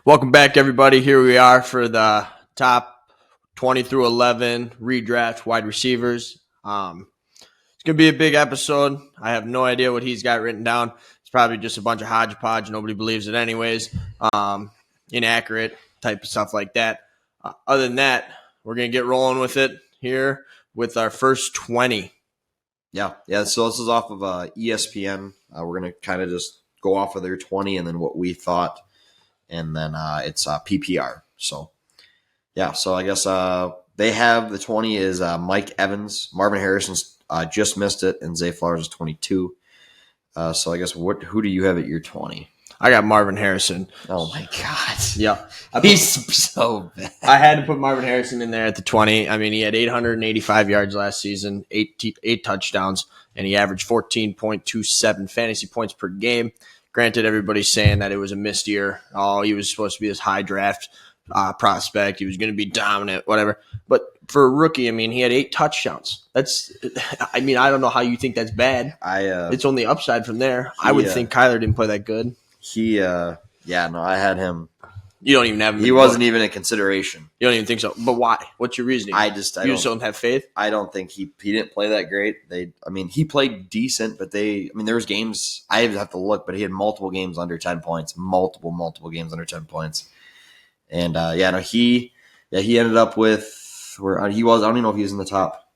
Welcome back, everybody. Here we are for the top 20 through 11 redraft wide receivers. It's going to be a big episode. I have no idea what he's got written down. It's probably just a bunch of hodgepodge. Nobody believes it anyways. Inaccurate type of stuff like that. Other than that, we're going to get rolling with it here with our first 20. Yeah. So this is off of ESPN. We're going to kind of just go off of their 20 and then what we thought. And then it's PPR. So, yeah. So I guess they have the 20 is Mike Evans. Marvin Harrison's just missed it. And Zay Flowers is 22. So I guess who do you have at your 20? I got Marvin Harrison. Oh, my God. Yeah. He's so bad. I had to put Marvin Harrison in there at the 20. I mean, he had 885 yards last season, eight touchdowns, and he averaged 14.27 fantasy points per game. Granted, everybody's saying that it was a missed year. Oh, he was supposed to be this high draft prospect. He was going to be dominant, whatever. But for a rookie, I mean, he had 8 touchdowns. I don't know how you think that's bad. It's only upside from there. I would think Kyler didn't play that good. I had him. You don't even have him. He wasn't even in consideration. You don't even think so. But why? What's your reasoning? I just don't have faith? I don't think he didn't play that great. He played decent, but there was games, I have to look, but he had multiple games under 10 points. Multiple games under 10 points. And he ended up with where he was. I don't even know if he was in the top.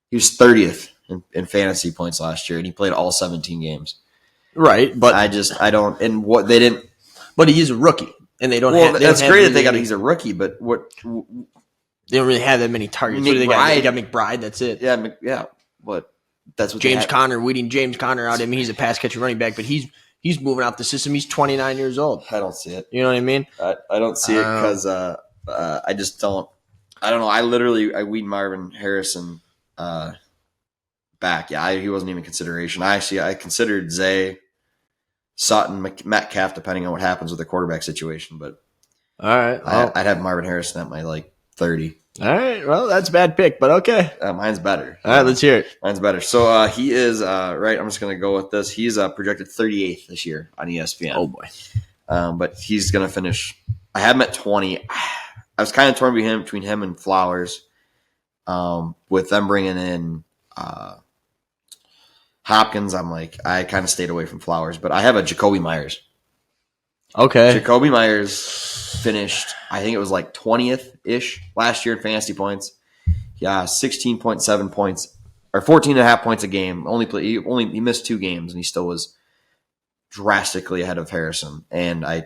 He was 30th in fantasy points last year, and he played all 17 games. Right, but But he is a rookie. And they don't have. That's great that he's a rookie, but what? They don't really have that many targets. They got McBride. That's it. Yeah. But that's what James Conner. Weeding James Conner out. I mean, he's a pass catcher running back, but he's moving out the system. He's 29 years old. I don't see it. You know what I mean? I don't see it because I just don't. I don't know. I weed Marvin Harrison back. Yeah, he wasn't even consideration. I considered Zay, Sutton, Metcalf, depending on what happens with the quarterback situation. But all right, I'd have Marvin Harrison at my 30. All right, well, that's a bad pick, but okay. Mine's better. All right, let's hear it. Mine's better. So he is right. I'm just going to go with this. He's projected 38th this year on ESPN. Oh boy, but he's going to finish. I have him at 20. I was kind of torn between him and Flowers. With them bringing in Hopkins, I kind of stayed away from Flowers, but I have a Jacoby Myers. Okay. Jacoby Myers finished, I think it was 20th-ish last year in fantasy points. Yeah, 16.7 points, or 14.5 points a game. He missed 2 games, and he still was drastically ahead of Harrison. And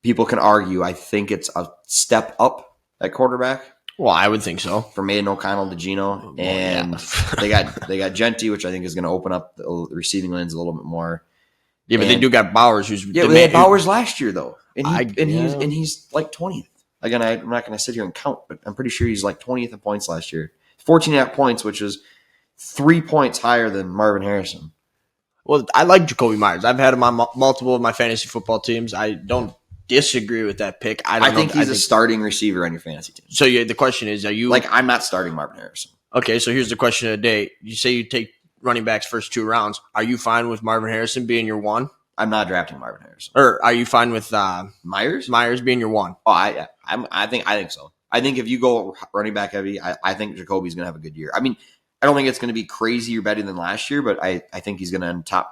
people can argue, I think it's a step up at quarterback. Well, I would think so. From Aiden O'Connell to Geno. And they got Genty, which I think is going to open up the receiving lanes a little bit more. Yeah, but they do got Bowers, they had Bowers last year though. He's 20th. Again, I'm not going to sit here and count, but I'm pretty sure he's 20th in points last year. 14.5 points, which is 3 points higher than Marvin Harrison. Well, I like Jacoby Myers. I've had him on multiple of my fantasy football teams. I don't disagree with that pick. I think he's a starting receiver on your fantasy team. So the question is, are you I'm not starting Marvin Harrison. Okay, so here's the question of the day. You say you take running backs first 2 rounds. Are you fine with Marvin Harrison being your 1? I'm not drafting Marvin Harrison. Or are you fine with Myers? Myers being your 1? Oh, I think so. I think if you go running back heavy, I think Jacoby's going to have a good year. I mean, I don't think it's going to be crazy or better than last year, but I think he's going to end I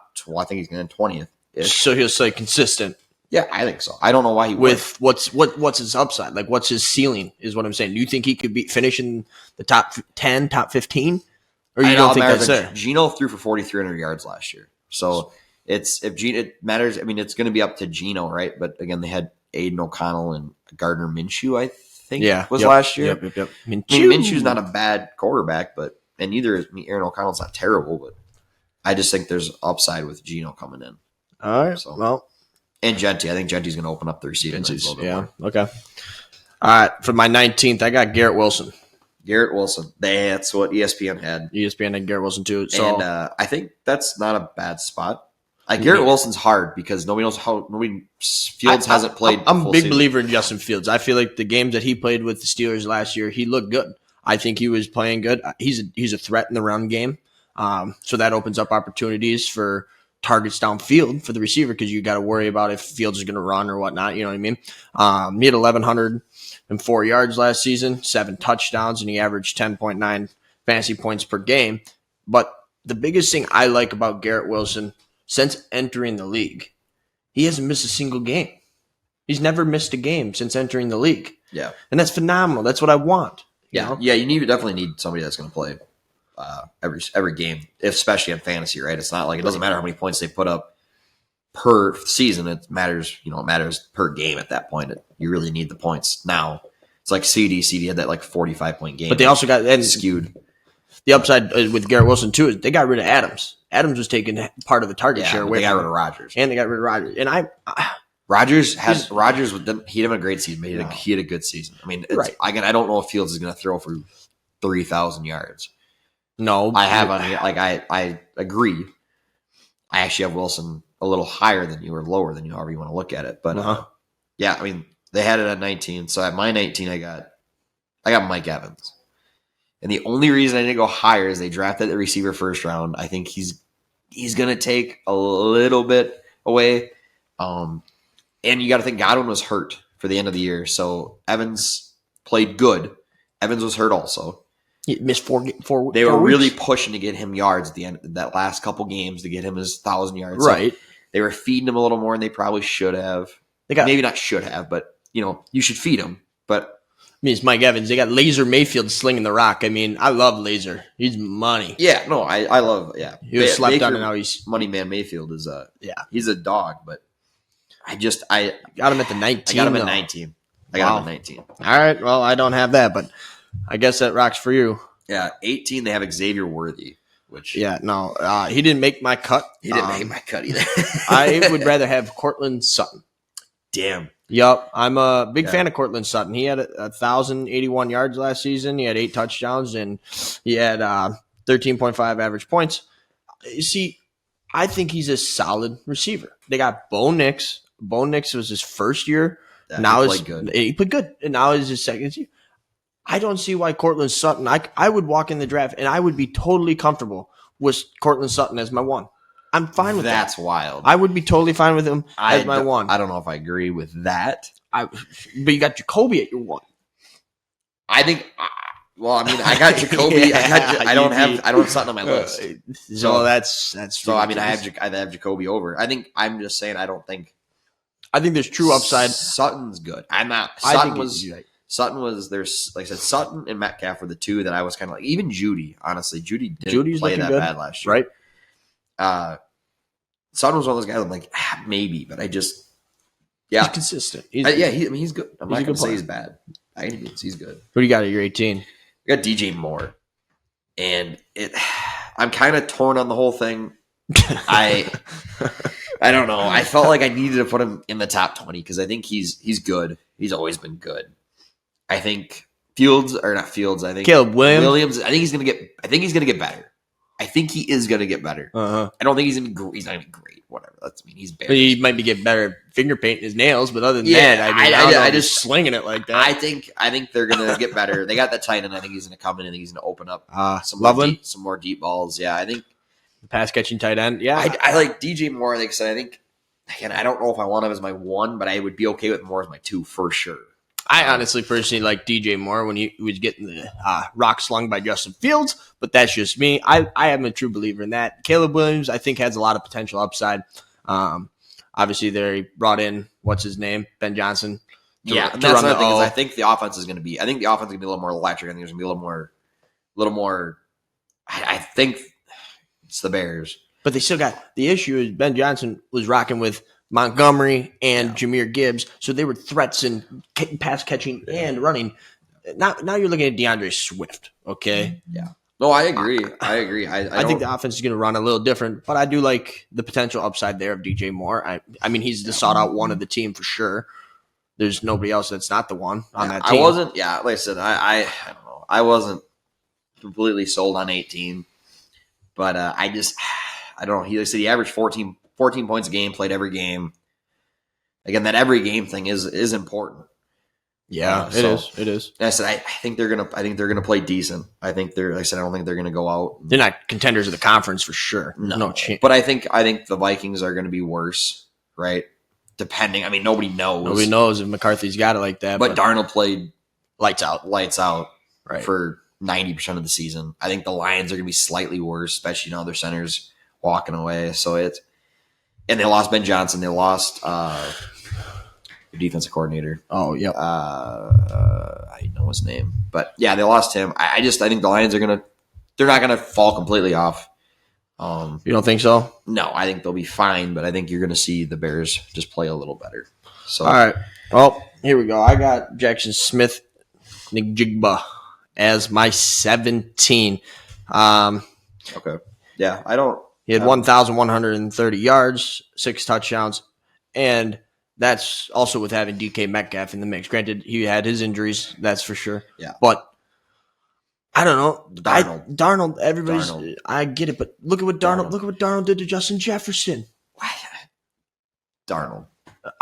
think he's going to end 20th. So he'll stay consistent. Yeah, I think so. I don't know why he would. What's his upside? What's his ceiling is what I'm saying. Do you think he could be finishing the top 10, top 15? Or you don't think that's there? Geno threw for 4,300 yards last year. So it matters. I mean, it's going to be up to Geno, right? But again, they had Aiden O'Connell and Gardner Minshew, I think last year. Yep. Minshew's not a bad quarterback, and neither is Aaron O'Connell's not terrible, but I just think there's upside with Geno coming in. All right. And Genty. I think Genty's going to open up the receiving lanes a little bit more. Okay. All right. For my 19th, I got Garrett Wilson. That's what ESPN had. ESPN had Garrett Wilson too. So, and I think that's not a bad spot. Garrett Wilson's hard because nobody knows how. Fields hasn't played. I'm a big believer in Justin Fields. I feel like the games that he played with the Steelers last year, he looked good. I think he was playing good. He's a threat in the run game. So that opens up opportunities for targets downfield for the receiver because you got to worry about if Fields is going to run or whatnot. You know what I mean? He had 1,104 yards last season, 7 touchdowns, and he averaged 10.9 fantasy points per game. But the biggest thing I like about Garrett Wilson since entering the league, he hasn't missed a single game. He's never missed a game since entering the league. Yeah. And that's phenomenal. That's what I want. Yeah. Yeah, you definitely need somebody that's going to play every game, especially in fantasy, right? It's not like it doesn't matter how many points they put up per season. It matters, it matters per game at that point. You really need the points. Now, it's like CD. CD had that like 45-point game. But they also got skewed. The upside with Garrett Wilson, too, is they got rid of Adams. Adams was taking part of the target share away. They got rid of Rodgers. And they got rid of Rodgers. And Rodgers he didn't have a great season, but he had a good season. I mean, again, I don't know if Fields is going to throw for 3,000 yards. No, I have I agree. I actually have Wilson a little higher than you or lower than you, however you want to look at it. But yeah, I mean, they had it at 19. So at my 19, I got Mike Evans. And the only reason I didn't go higher is they drafted the receiver first round. I think he's going to take a little bit away. And you got to think Godwin was hurt for the end of the year. So Evans played good. Evans was hurt also. He missed four. They were really pushing to get him yards at the end of that last couple games to get him his 1,000 yards. Right. So they were feeding him a little more than they probably should have. Maybe not should have, but you should feed him. But I mean, it's Mike Evans. They got Laser Mayfield slinging the rock. I mean, I love Laser. He's money. Yeah, no, I love. Yeah, he was slept on, and now he's Money Man Mayfield is he's a dog. But I got him at the 19. I got him at 19. I got him at 19. All right. Well, I don't have that, but I guess that rocks for you. Yeah, 18. They have Xavier Worthy, which he didn't make my cut. He didn't make my cut either. I would rather have Cortland Sutton. Damn. Yup, I'm a big fan of Cortland Sutton. He had 1,081 yards last season. He had 8 touchdowns, and he had 13.5 average points. You see, I think he's a solid receiver. They got Bo Nix. Bo Nix was his first year. Yeah, he played good. He played good, and now is his second year. I don't see why Cortland Sutton. I would walk in the draft, and I would be totally comfortable with Cortland Sutton as my one. I'm fine with that. That's wild. I would be totally fine with him as my one. I don't know if I agree with that. But you got Jacoby at your one. I think. Well, I mean, I got Jacoby. I don't have Sutton on my list. So that's. So I mean, I have Jacoby over. I'm just saying. I don't think. I think there's true upside. Sutton's good. I'm not. Sutton was there's like I said, Sutton and Metcalf were the two that I was kind of like. Even Judy, honestly, Judy's play that bad last year, right? Sutton was one of those guys. I'm like maybe, but I just he's consistent. He's good. I'm not gonna say he's bad. He's good. Who do you got at your 18? I got DJ Moore, and I'm kind of torn on the whole thing. I don't know. I felt like I needed to put him in the top 20 because I think he's good. He's always been good. I think Caleb Williams. I think he's gonna get better. I think he is gonna get better. I don't think he's not even great. Whatever. He's better. He might be getting better at finger painting his nails, but other than that, I just slinging it like that. I think they're gonna get better. They got that tight end. I think he's gonna come in. I think he's gonna open up some more deep balls. Yeah, I think pass catching tight end. Yeah, I like DJ Moore. Like I said, I think again, I don't know if I want him as my one, but I would be okay with Moore as my 2 for sure. I honestly personally like DJ Moore when he was getting the rock slung by Justin Fields, but that's just me. I am a true believer in that. Caleb Williams, I think, has a lot of potential upside. Obviously, they brought in, what's his name? Ben Johnson. That's another thing is I think the offense is going to be a little more electric. I think there's going to be a little more. I think it's the Bears. But they still got the issue is Ben Johnson was rocking with Montgomery and Jahmyr Gibbs, so they were threats in pass catching and running. Now you're looking at DeAndre Swift, okay? Yeah. No, I agree. I think the offense is going to run a little different, but I do like the potential upside there of DJ Moore. I mean, he's the sought-out one of the team for sure. There's nobody else that's not the one on that team. Like I said, I don't know. I wasn't completely sold on 18, but I don't know. He said he averaged 14 points a game, played every game. Again, that every game thing is important. Yeah, it is. It is. And I said I think they're gonna play decent. I don't think they're gonna go out. They're not contenders of the conference for sure. No chance. But I think the Vikings are gonna be worse, right? Depending. I mean, nobody knows. Nobody knows if McCarthy's got it like that. But Darnold played lights out right. For 90% of the season. I think the Lions are gonna be slightly worse, especially now their center's walking away. And they lost Ben Johnson. They lost their defensive coordinator. Oh, yeah. I know his name. But, yeah, they lost him. I think the Lions they're not going to fall completely off. You don't think so? No, I think they'll be fine, but I think you're going to see the Bears just play a little better. So, all right. Well, here we go. I got Jackson Smith, Njigba as my 17. Okay. Yeah, I don't. He had 1,130 yards, 6 touchdowns, and that's also with having DK Metcalf in the mix. Granted, he had his injuries, that's for sure. Yeah. But I don't know. Darnold. Everybody's. I get it, but look at what Darnold did to Justin Jefferson. Darnold.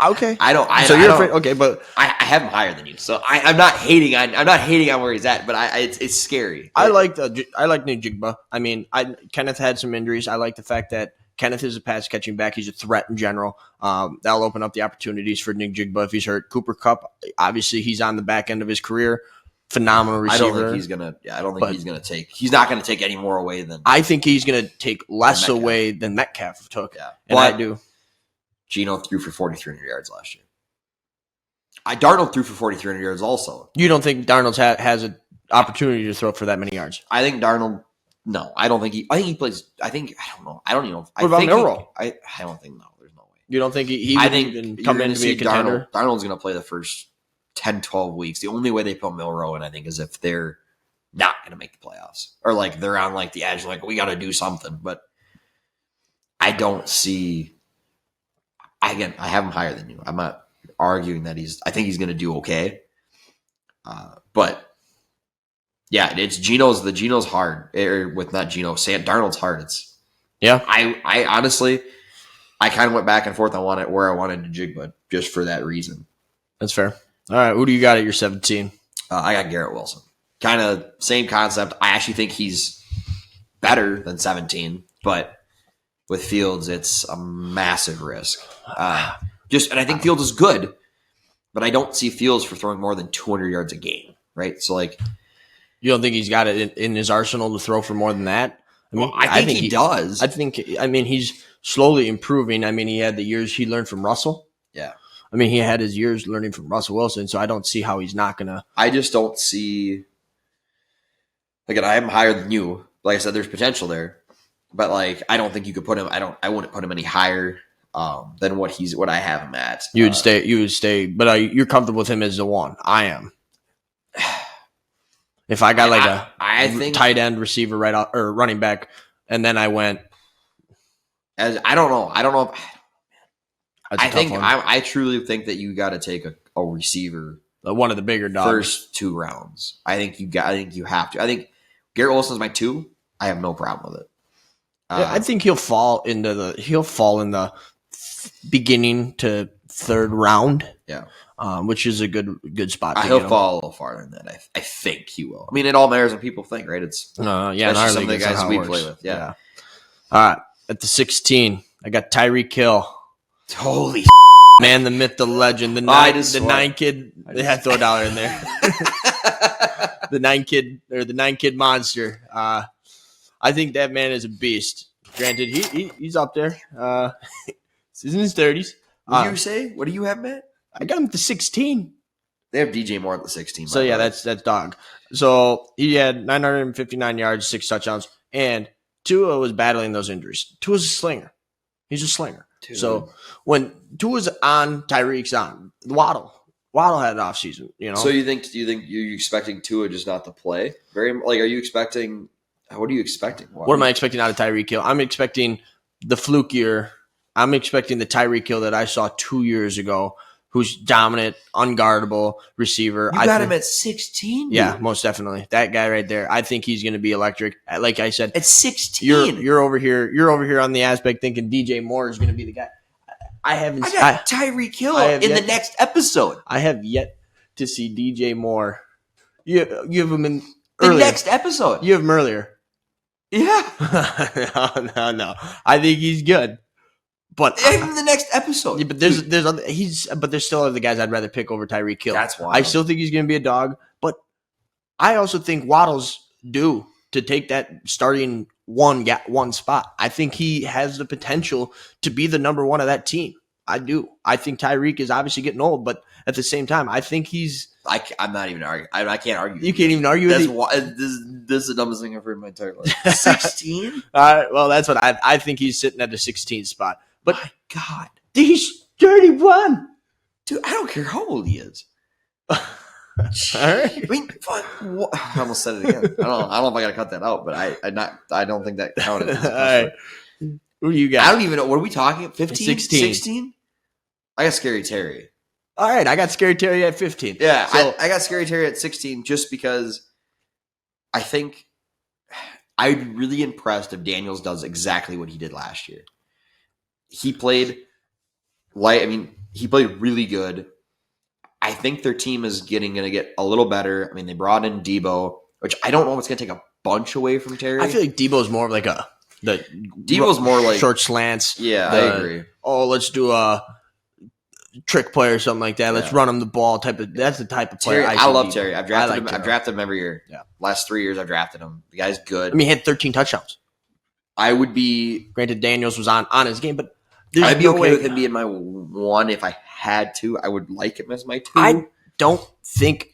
Okay. You're afraid? Okay, but I have him higher than you, so I'm not hating on where he's at, but it's scary. I like Njigba. I mean, Kenneth had some injuries. I like the fact that Kenneth is a pass catching back. He's a threat in general. That'll open up the opportunities for Njigba if he's hurt. Cooper Kupp, obviously, he's on the back end of his career. Phenomenal receiver. I don't think he's gonna take. He's not gonna take any more away than. I think he's gonna take less away than Metcalf took. Yeah, and I do. Geno threw for 4,300 yards last year. Darnold threw for 4,300 yards also. You don't think Darnold has an opportunity to throw for that many yards? I think Darnold. No, I don't think he. I think he plays. I don't know. I don't even know. What about Milroe? I don't think. No, there's no way. You don't think he would even come in to be a contender? Darnold's going to play the first 10, 12 weeks. The only way they put Milroe in, I think, is if they're not going to make the playoffs or like they're on like the edge, like we got to do something. But I don't see. Again, I have him higher than you. I'm not arguing that I think he's going to do okay. But yeah, it's Geno's hard. With not Geno, Darnold's hard. I honestly, I kind of went back and forth on where I wanted to Jigba just for that reason. That's fair. All right, who do you got at your 17? I got Garrett Wilson. Kind of same concept. I actually think he's better than 17, but with Fields, it's a massive risk. And I think Fields is good, but I don't see Fields for throwing more than 200 yards a game, right? So, like, you don't think he's got it in his arsenal to throw for more than that? I mean, I think he does. I mean, he's slowly improving. I mean, he had the years he learned from Russell. Yeah. I mean, he had his years learning from Russell Wilson, so I don't see how he's not going to. I just don't see. Again, I am higher than you. Like I said, there's potential there. But like, I don't think you could put him. I wouldn't put him any higher than what I have him at. You would stay, but you're comfortable with him as the one. I am. If I got I think tight end receiver right off, or running back, and then I went. I don't know. That's I truly think that you got to take a receiver. One of the bigger dogs. First 2 rounds. I think you have to. I think Garrett Wilson's my 2. I have no problem with it. I think he'll fall in the beginning to 3rd round. Yeah. Which is a good spot. He'll fall a little farther than that. I think he will. I mean, it all matters what people think, right? It's some of the guys we play with. Yeah. All right. At the 16, I got Tyreek Hill. Holy man, the myth, the legend, the nine kid. They had to throw $1 in there. the 9 kid monster. I think that man is a beast. Granted, he's up there. He's in his 30s. What do you say? What do you have, Matt? I got him at the 16. They have DJ Moore at the 16. So yeah, that's dog. So he had 959 yards, 6 touchdowns, and Tua was battling those injuries. Tua's a slinger. He's a slinger. Dude. So when Tua's on, Tyreek's on. Waddle had an offseason, you know. So you think you're expecting Tua just not to play? Are you expecting? What are you expecting? What am I expecting out of Tyreek Hill? I'm expecting the flukier. I'm expecting the Tyreek Hill that I saw 2 years ago, who's dominant, unguardable receiver. You got him at 16? Yeah, most definitely. That guy right there. I think he's going to be electric. Like I said, at 16, you're over here on the aspect thinking DJ Moore is going to be the guy. I got Tyreek Hill in the next episode. I have yet to see DJ Moore. You have him in The earlier. next episode. You have him earlier. Yeah. No. I think he's good. But In the next episode. yeah, but there's still other guys I'd rather pick over Tyreek Hill. That's why I still think he's going to be a dog, but I also think Waddle's due to take that starting one spot. I think he has the potential to be the number one of that team. I do. I think Tyreek is obviously getting old, but at the same time, I think he's. I'm not even arguing. I can't argue. You can't even argue. That's why this is the dumbest thing I've heard in my entire life. 16. Well, that's what I think he's sitting at the 16th spot. But my God, he's 31. Dude, I don't care how old he is. All right. I mean, I almost said it again. I don't know if I got to cut that out, but I don't think that counted. All right. Who you got? I don't even know. What are we talking? 15? 16. 16? I got Scary Terry. All right, I got Scary Terry at 15. Yeah, so, I got Scary Terry at 16 just because I think I'd be really impressed if Daniels does exactly what he did last year. He played he played really good. I think their team is going to get a little better. I mean, they brought in Debo, which I don't know if it's going to take a bunch away from Terry. I feel like Debo's more of like Debo's more like short slants. Yeah, I agree. Oh, let's do a trick play or something like that. Let's run him the ball type of. That's the type of player I love Terry. I've drafted him. Terry. I've drafted him every year. Yeah, last 3 years I've drafted him. The guy's good. I mean, he had 13 touchdowns. I would be granted Daniels was on his game, but I'd be okay with him being my one if I had to. I would like him as my 2. I don't think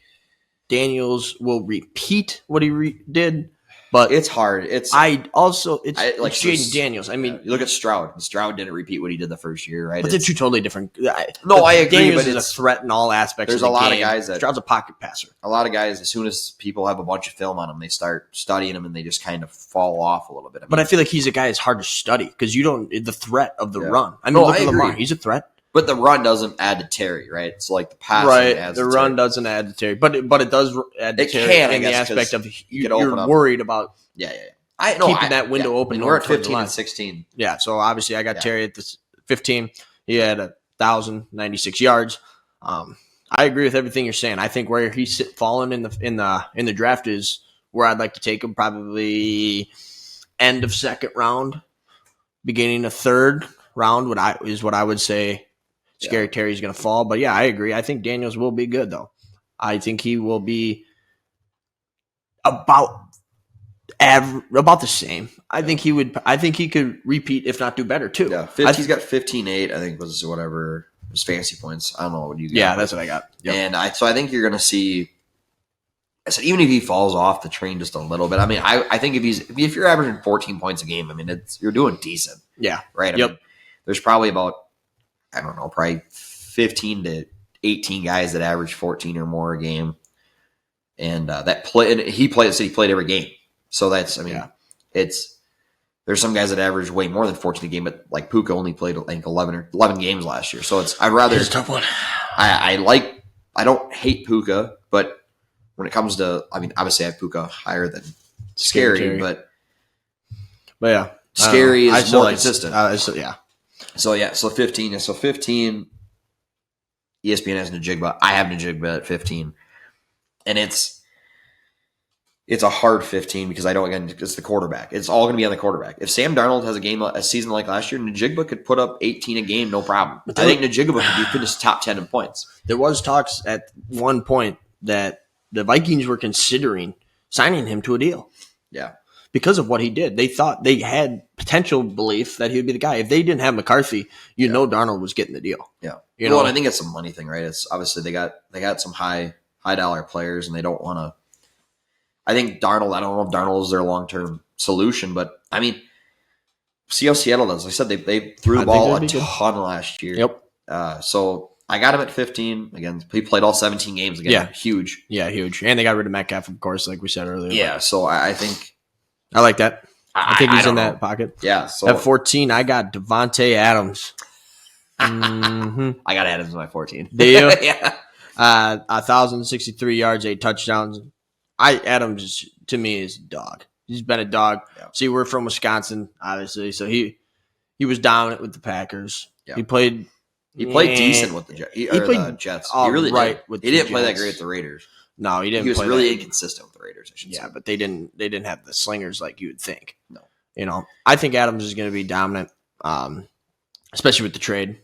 Daniels will repeat what he did. But it's hard. It's Jaden Daniels. I mean, you look at Stroud. Stroud didn't repeat what he did the first year, right? But they're two totally different. No, I agree. Daniels but is a threat in all aspects. There's of the a lot game. of guys that Stroud's a pocket passer. A lot of guys, as soon as people have a bunch of film on them, they start studying them and they just kind of fall off a little bit. But I feel like he's a guy that's hard to study because you don't the threat of the run. I mean, look at Lamar. He's a threat. But the run doesn't add to Terry, right? It's like the pass adds the to run Terry. doesn't add to Terry, but it does add to Terry in the aspect of you're worried about. Yeah. Keeping that window open. We're at 15 and 16. Yeah, so obviously I got Terry at the 15. He had 1,096 yards. I agree with everything you're saying. I think where he's fallen in the draft is where I'd like to take him. Probably end of second round, beginning of third round. Is what I would say. Scary Terry's going to fall, but yeah, I agree. I think Daniels will be good though. I think he will be about the same. I think he could repeat, if not do better too. Yeah, he's got 15.8. I think was whatever his fantasy points. I don't know what you got. Yeah, that's what I got. Yep. And I think you're going to see. I said even if he falls off the train just a little bit. I mean, I think if you're averaging 14 points a game, I mean you're doing decent. Yeah. Right. I mean, there's probably about probably 15 to 18 guys that average 14 or more a game, and he played every game. So that's, there's some guys that average way more than 14 a game, but like Puka only played, I think, 11 games last year. So it's a tough one. I don't hate Puka, but when it comes to, obviously I have Puka higher than Scary, but yeah. Scary is more consistent. So 15. So 15, ESPN has Najigba. I have Najigba at 15. And it's a hard 15 because it's the quarterback. It's all going to be on the quarterback. If Sam Darnold has a season like last year, Najigba could put up 18 a game, no problem. I think Najigba could finish top 10 in points. There was talks at one point that the Vikings were considering signing him to a deal. Yeah. Because of what he did. They thought they had potential belief that he would be the guy. If they didn't have McCarthy, know Darnold was getting the deal. Yeah. And I think it's a money thing, right? It's obviously they got some high dollar players and they don't want to. I think Darnold, I don't know if Darnold is their long-term solution, but see how Seattle does. Like I said, they threw the ball a ton last year. Yep. So I got him at 15. Again, he played all 17 games again. Yeah. Huge. Yeah, huge. And they got rid of Metcalf, of course, like we said earlier. Yeah, so I think I like that. I think he's in that pocket. Yeah. So at 14, I got Devontae Adams. I got Adams in my 14. Do you? Yeah. 1,063 yards, 8 touchdowns. Adams to me is a dog. He's been a dog. Yeah. See, we're from Wisconsin, obviously, so he was dominant with the Packers. Yeah. He played He played decent with the Jets. The Jets. He really did. He didn't play that great with the Raiders. No, he didn't. He was really inconsistent with the Raiders, I should say. Yeah, but they didn't have the slingers like you would think. No. I think Adams is going to be dominant, especially with the trade.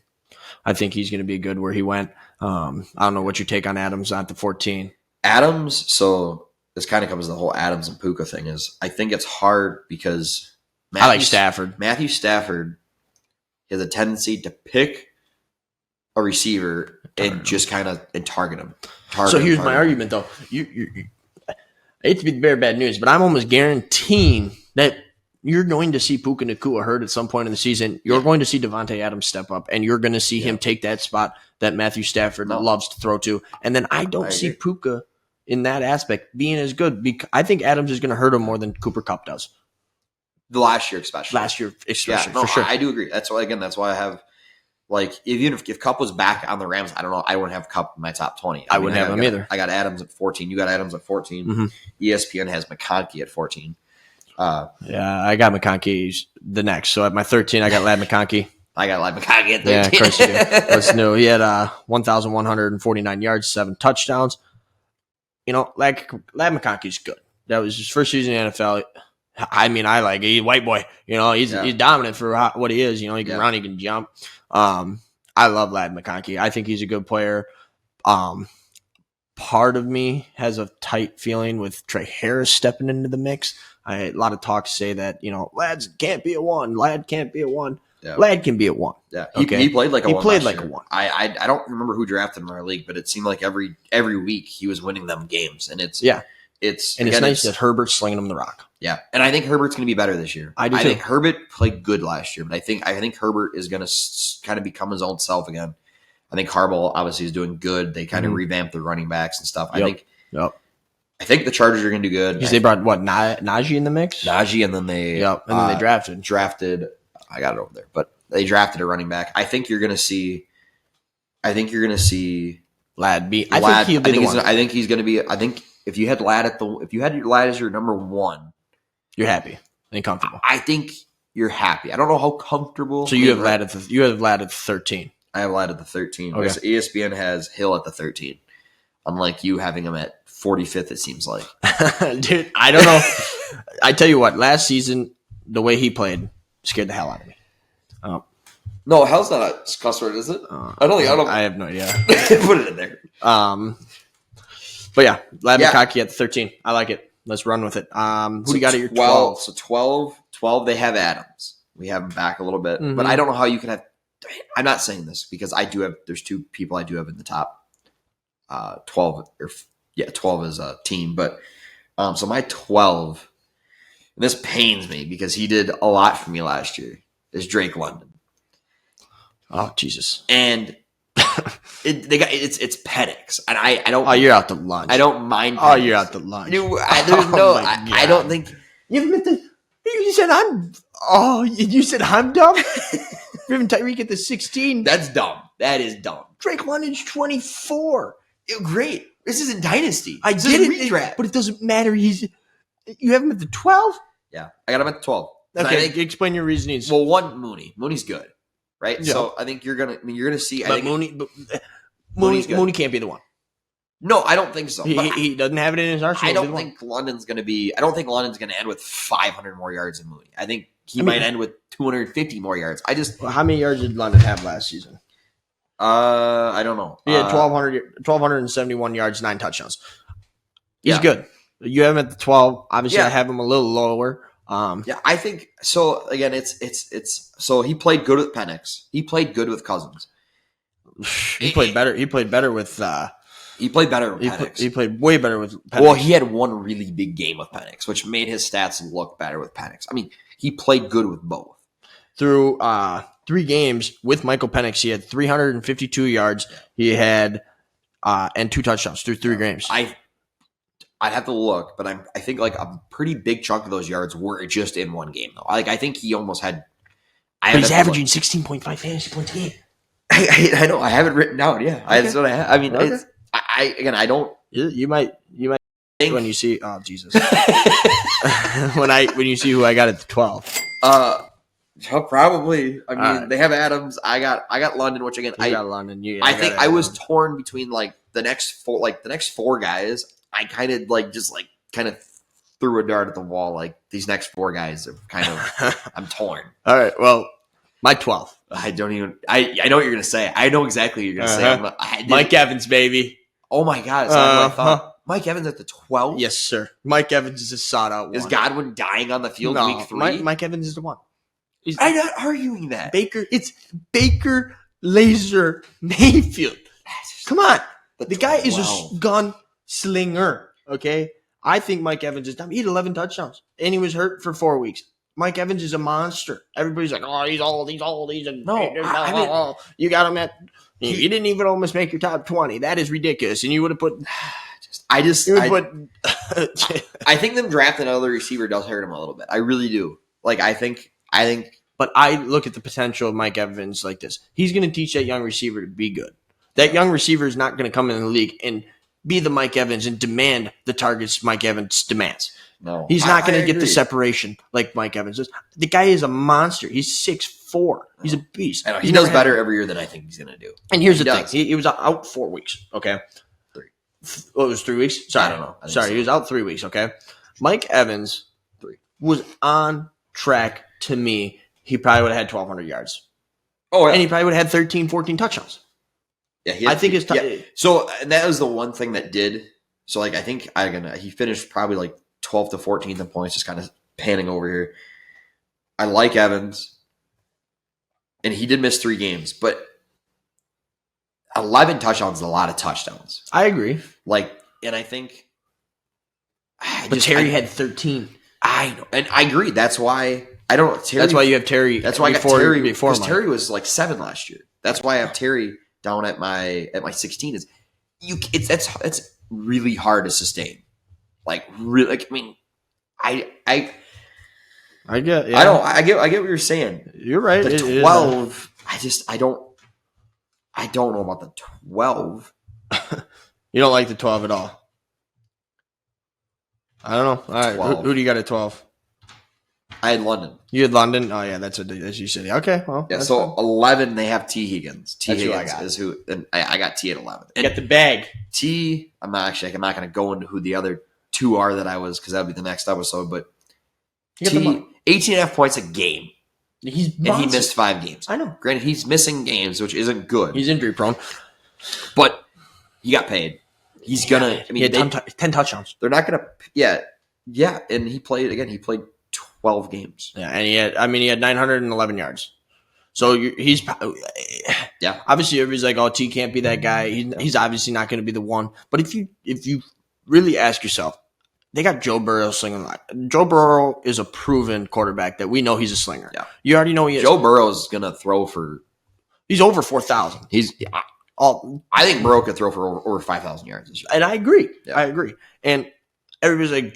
I think he's going to be good where he went. I don't know what your take on Adams at the 14. Adams, so this kind of comes to the whole Adams and Puka thing is I think it's hard because I like Stafford. Matthew Stafford has a tendency to pick a receiver and just kind of target him. So here's my argument, though. I hate to be the bearer of bad news, but I'm almost guaranteeing that you're going to see Puka Nacua hurt at some point in the season. You're going to see Devontae Adams step up, and you're going to see him take that spot that Matthew Stafford loves to throw to. And then I don't see Puka in that aspect being as good. I think Adams is going to hurt him more than Cooper Kupp does. The last year especially. For sure. I do agree. That's why I have, like, even if Kupp was back on the Rams, I don't know. I wouldn't have Kupp in my top 20. I wouldn't have him either. I got Adams at 14. You got Adams at 14. Mm-hmm. ESPN has McConkey at 14. I got McConkey the next. So at my 13, I got Lad McConkey. I got Lad McConkey at 13. Yeah, of course you do. Let's know. He had 1,149 yards, 7 touchdowns. Lad McConkey's good. That was his first season in the NFL. I mean, I like he's a white boy. He's dominant for what he is. He can run, he can jump. I love Lad McConkey. I think he's a good player. Part of me has a tight feeling with Trey Harris stepping into the mix. A lot of talks say that, Lads can't be a 1. Lad can't be a 1. Yeah. Lad can be a 1. Yeah, he played like a 1. He played like a 1. I don't remember who drafted him in our league, but it seemed like every week he was winning them games, and it's nice that Herbert's slinging him the rock. Yeah, and I think Herbert's going to be better this year. I think Herbert played good last year, but I think Herbert is going to kind of become his own self again. I think Harbaugh obviously is doing good. They kind of revamped their running backs and stuff. I think the Chargers are going to do good. Because they brought Najee in the mix. Najee, and then they drafted. I got it over there, but they drafted a running back. I think you're going to see. Lad be. I think he's going to be. I think if you had Lad as your number 1, you're happy and comfortable. I think you're happy. I don't know how comfortable. So you have Lad at 13. I have Lad at the 13. Okay. So ESPN has Hill at the 13. Unlike you having him at 45th, it seems like. Dude, I don't know. I tell you what, last season, the way he played scared the hell out of me. No, hell's not a cuss word, is it? I have no idea. Put it in there. But yeah, Lad McConkey at the 13. I like it. Let's run with it. Who do you got at your 12? So 12, they have Adams. We have him back a little bit. Mm-hmm. But I don't know how you can have – I'm not saying this because there's 2 people I do have in the top 12. 12 is a team. But so my 12 – and this pains me because he did a lot for me last year – is Drake London. Oh, Jesus. And it's Penix. And I don't – Oh, you're out to lunch. I don't mind Penix. Oh, you're out to lunch. I don't think – You said I'm dumb? You're having Tyreek at the 16. That's dumb. That is dumb. Drake London's 24. Great. This isn't Dynasty. I get it, but it doesn't matter. You have him at the 12? Yeah. I got him at the 12. Okay, explain your reasonings. Well, one, Mooney's good, right? Yeah. So I think you're gonna see. Mooney can't be the 1. No, I don't think so. He doesn't have it in his arsenal. I don't think London's gonna end with 500 more yards than Mooney. I think he might end with 250 more yards. How many yards did London have last season? I don't know. He had 1,271 yards, 9 touchdowns. He's good. You have him at the 12. Obviously, I have him a little lower. I think so. Again, it's so he played good with Penix. He played good with Cousins. He played better. He played better with. He played better with Penix. He played way better with Penix. Well, he had one really big game with Penix, which made his stats look better with Penix. I mean, he played good with both. Through 3 games with Michael Penix, he had 352 yards. He had and 2 touchdowns through 3 games. I'd have to look, but I think like a pretty big chunk of those yards were just in one game though. Like I think he almost had. But he's averaging 16.5 fantasy points a game. I know. I have it written down. Yeah, okay. That's what I have. I mean, I don't. You might think when you see. Oh Jesus! when you see who I got at the 12. Probably. I mean, All right. they have Adams. I got London, which again, You got London. I think I was torn between the next four guys. I kind of threw a dart at the wall. Like these next four guys are kind of I'm torn. All right. Well, my 12. I don't even. I know what you're gonna say. I know exactly what you're gonna say. Mike Evans, baby. Oh my God! It's not what I thought. Mike Evans at the 12th. Yes, sir. Mike Evans is a sought out one. Is Godwin dying on the field week 3? Mike Evans is the one. I'm not arguing that. It's Baker Laser Mayfield. Come on. The guy is a gun slinger. Okay. I think Mike Evans is dumb. He had 11 touchdowns and he was hurt for 4 weeks. Mike Evans is a monster. Everybody's like, oh, he's old. No, you got him at. You didn't even almost make your top 20. That is ridiculous. And you would have put. I think them drafting another receiver does hurt him a little bit. I really do. Like I think. But I look at the potential of Mike Evans like this. He's going to teach that young receiver to be good. That young receiver is not going to come in the league and be the Mike Evans and demand the targets Mike Evans demands. No, he's not going to get the separation like Mike Evans does. The guy is a monster. He's 6'4". He's a beast. I know. He does better every year than I think he's going to do. And here's the thing. He was out 4 weeks. Okay. 3. What it was 3 weeks? Sorry. I don't know. Sorry. He was out 3 weeks. Okay. Mike Evans 3 was on track to me. He probably would have had 1,200 yards. Oh, yeah. And he probably would have had 13, 14 touchdowns. Yeah, I think it's So that was the one thing that did. So like I think he finished probably like 12th to 14th in points, just kind of panning over here. I like Evans, and he did miss 3 games, but 11 touchdowns is a lot of touchdowns. I agree. And I think, but Terry had 13. I know, and I agree. That's why I don't know. Terry, that's why you have Terry. That's why I got Terry before. Because Terry was like 7 last year. That's why I have Terry down at my 16. That's really hard to sustain. I get. Yeah. I get what you're saying. You're right. The 12. I don't know about the 12. You don't like the 12 at all. I don't know. All right, who do you got at 12? I had London. You had London? Oh, yeah, that's what you said. Okay, well. Yeah, so fine. 11, they have T. Higgins. That's Higgins is who, and I got T at 11. You got the bag. T, I'm not going to go into who the other 2 are that I was, because that would be the next episode, but T, 18.5 points a game. And he missed 5 games. I know. Granted, he's missing games, which isn't good. He's injury prone. But he got paid. He's going to, he had 10 touchdowns. They're not going to, yeah, and he played 12 games. Yeah, and he had 911 yards. So he's obviously everybody's like, oh, T can't be that guy. He's obviously not going to be the one. But if you really ask yourself, they got Joe Burrow slinging a lot. Joe Burrow is a proven quarterback that we know he's a slinger. Yeah. You already know he is. Joe Burrow's going to throw for. He's over 4,000. I think Burrow could throw for over 5,000 yards this year. And I agree. Yeah. I agree. And everybody's like,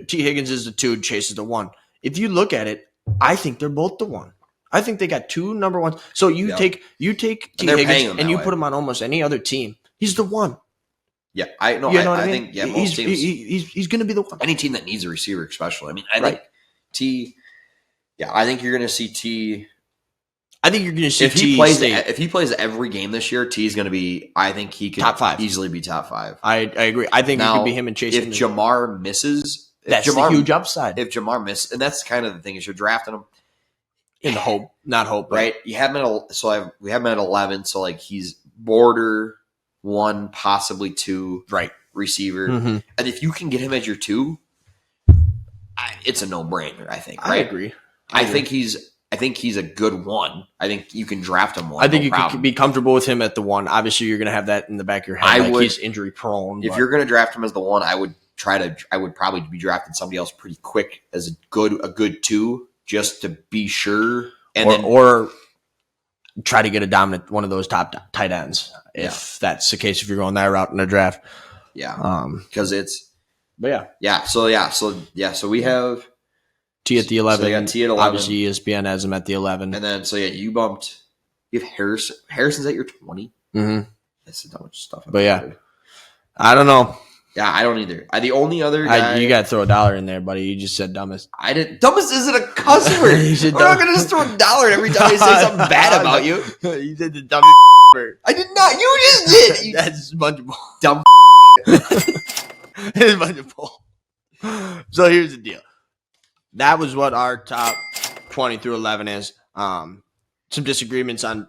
T Higgins is the 2, Chase is the 1. If you look at it, I think they're both the 1. I think they got 2 number 1s. So you take T Higgins and you put him on almost any other team. He's the 1. Yeah, I know. You know what I mean? think most teams. He's going to be the 1. Any team that needs a receiver, especially. I mean, I think T. Yeah, I think you're going to see T. I think you're going to see if he plays every game this year, T is going to be. I think he could top 5. Easily be top 5. I agree. I think it could be him and Chase. If Jamar misses, that's the huge upside. If Jamar misses, and that's kind of the thing is you're drafting him in the hope, not hope, right? You have him at we have him at 11, so like he's border 1, possibly 2, right? Receiver, and if you can get him as your 2, it's a no-brainer. I think. Right? I agree. I think he's a good 1. I think you can draft him 1. I think you could be comfortable with him at the 1. Obviously, you're going to have that in the back of your head. He's injury prone. If you're going to draft him as the 1, I would probably be drafting somebody else pretty quick as a good 2, just to be sure, or try to get a dominant one of those top tight ends if that's the case. If you're going that route in the draft, because it's. But So we have T at the 11. So T at 11. Obviously, ESPN has him at the 11. And then, you bumped. You have Harrison's at your 20. Mm-hmm. That's so much stuff. But I don't know. Yeah, I don't either. The only other guy... You got to throw $1 in there, buddy. You just said dumbest. I didn't... Dumbest isn't a cuss word. I'm not going to just throw $1 every time I say something bad about you. You did the dumbest word. I did not. You just did. That's a bunch of bull. Dumb. It's a bunch of bull. So here's the deal. That was what our top 20 through 11 is. Some disagreements on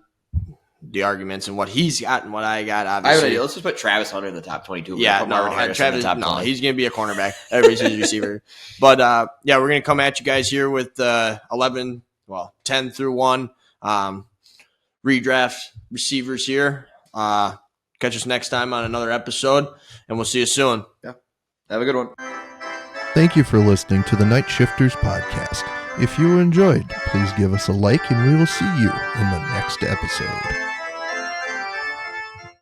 the arguments and what he's got and what I got, obviously. I have an idea. Let's just put Travis Hunter in the top 22. Yeah, Travis, he's going to be a cornerback. Everybody's his receiver. But, yeah, we're going to come at you guys here with 10 through 1 redraft receivers here. Catch us next time on another episode, and we'll see you soon. Yeah, have a good one. Thank you for listening to the Night Shifters podcast. If you enjoyed, please give us a like, and we will see you in the next episode.